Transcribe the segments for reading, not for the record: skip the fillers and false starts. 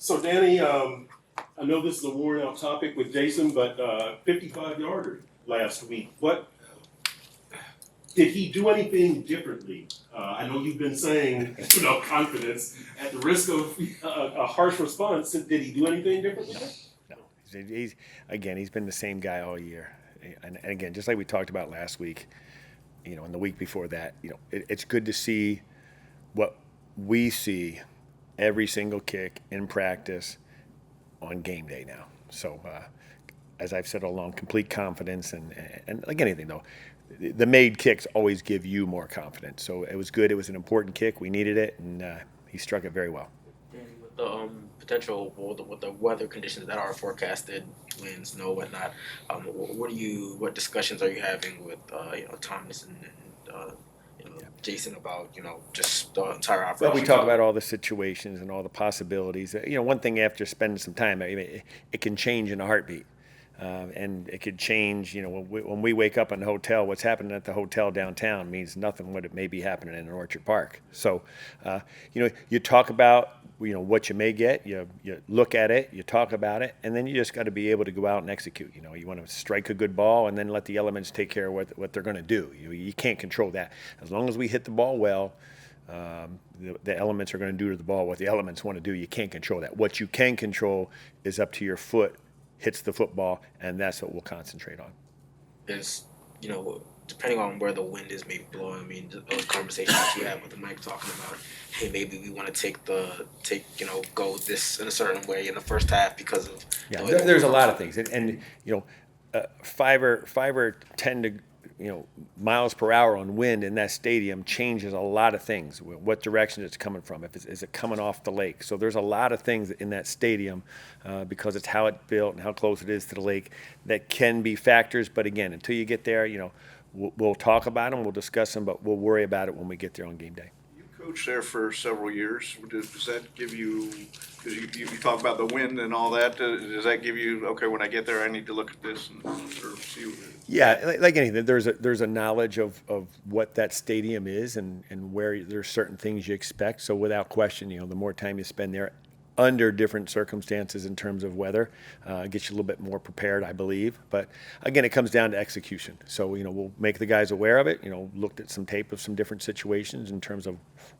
So Danny, I know this is a worn out topic with Jason, but 55-yarder last week. What did he do anything differently? I know you've been saying, confidence. At the risk of a harsh response, did he do anything differently? No. He's been the same guy all year. And again, just like we talked about last week, and the week before that, it's good to see what we see every single kick in practice on game day now. So, as I've said all along, complete confidence, and like anything though, the made kicks always give you more confidence. So it was good. It was an important kick. We needed it, and he struck it very well. With the potential, with the weather conditions that are forecasted, wind, snow, whatnot, what discussions are you having with Thomas and Jason about just the entire operation? Well, we talk about all the situations and all the possibilities. One thing after spending some time, it can change in a heartbeat. And it could change, when we wake up in the hotel, what's happening at the hotel downtown means nothing what it may be happening in Orchard Park. So, you talk about, what you may get, you look at it, you talk about it, and then you just got to be able to go out and execute. You want to strike a good ball and then let the elements take care of what they're going to do. You can't control that. As long as we hit the ball well, the elements are going to do to the ball what the elements want to do. You can't control that. What you can control is up to your foot hits the football, and that's what we'll concentrate on. Is, depending on where the wind is maybe blowing, those conversations that you have with Mike talking about, hey, maybe we want to go this in a certain way in the first half because of there's a lot of things, and 5 or 10 miles per hour on wind in that stadium changes a lot of things. What direction it's coming from? Is it coming off the lake? So there's a lot of things in that stadium because it's how it's built and how close it is to the lake that can be factors. But again, until you get there, we'll talk about them, we'll discuss them, but we'll worry about it when we get there on game day. You coached there for several years. Does that give you, because you talk about the wind and all that, does that give you, okay, when I get there, I need to look at this and sort of see what it is? Yeah, like anything, there's a knowledge of what that stadium is and where there's certain things you expect. So without question, the more time you spend there under different circumstances in terms of weather, gets you a little bit more prepared, I believe. But again, it comes down to execution. So, we'll make the guys aware of it, looked at some tape of some different situations in terms of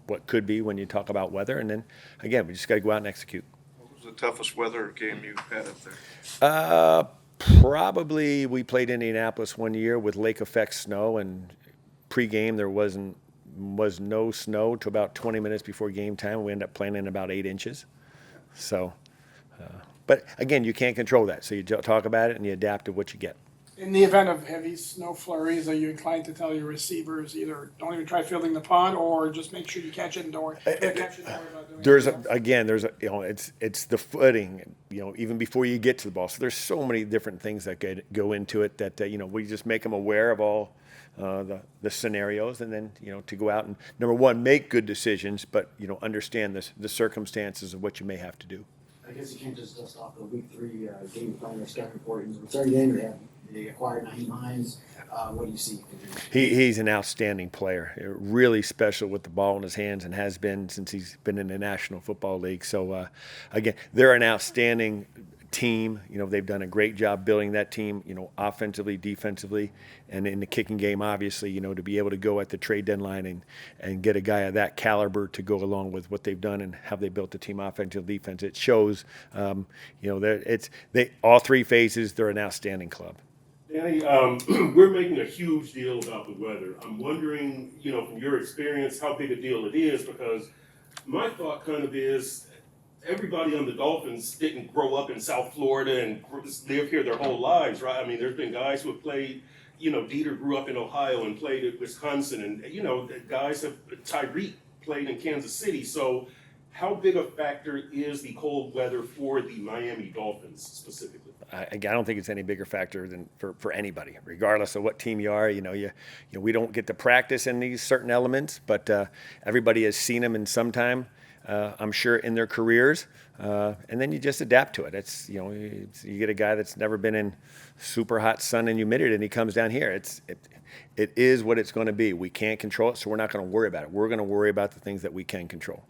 what could be when you talk about weather. And then, again, we just got to go out and execute. What was the toughest weather game you had up there? Probably we played Indianapolis one year with lake effect snow, and pregame there was no snow to about 20 minutes before game time. We ended up playing in about 8 inches. So, but again, you can't control that. So you talk about it and you adapt to what you get. In the event of heavy snow flurries, are you inclined to tell your receivers either don't even try fielding the punt or just make sure you catch it and don't worry about doing it's the footing, even before you get to the ball. So there's so many different things that go into it that we just make them aware of all the scenarios, and then to go out and number one make good decisions, but understand the circumstances of what you may have to do. I guess you can't just dust off the week 3 game plan or scouting report. In the third game, they acquired Naheem Hines. What do you see? He's an outstanding player, really special with the ball in his hands, and has been since he's been in the National Football League. So again, they're an outstanding team. They've done a great job building that team, offensively, defensively, and in the kicking game, obviously, to be able to go at the trade deadline and get a guy of that caliber to go along with what they've done and how they built the team offensive, defense. It shows, all 3 phases, they're an outstanding club. Danny, we're making a huge deal about the weather. I'm wondering, from your experience, how big a deal it is, because my thought kind of is everybody on the Dolphins didn't grow up in South Florida and live here their whole lives, right? I mean, there's been guys who have played, Dieter grew up in Ohio and played at Wisconsin, and, guys Tyreek played in Kansas City. So how big a factor is the cold weather for the Miami Dolphins specifically? I don't think it's any bigger factor than for anybody, regardless of what team you are. We don't get to practice in these certain elements, but everybody has seen them in some time, I'm sure, in their careers, and then you just adapt to it. It's you get a guy that's never been in super hot sun and humidity, and he comes down here. It is what it's going to be. We can't control it, so we're not going to worry about it. We're going to worry about the things that we can control.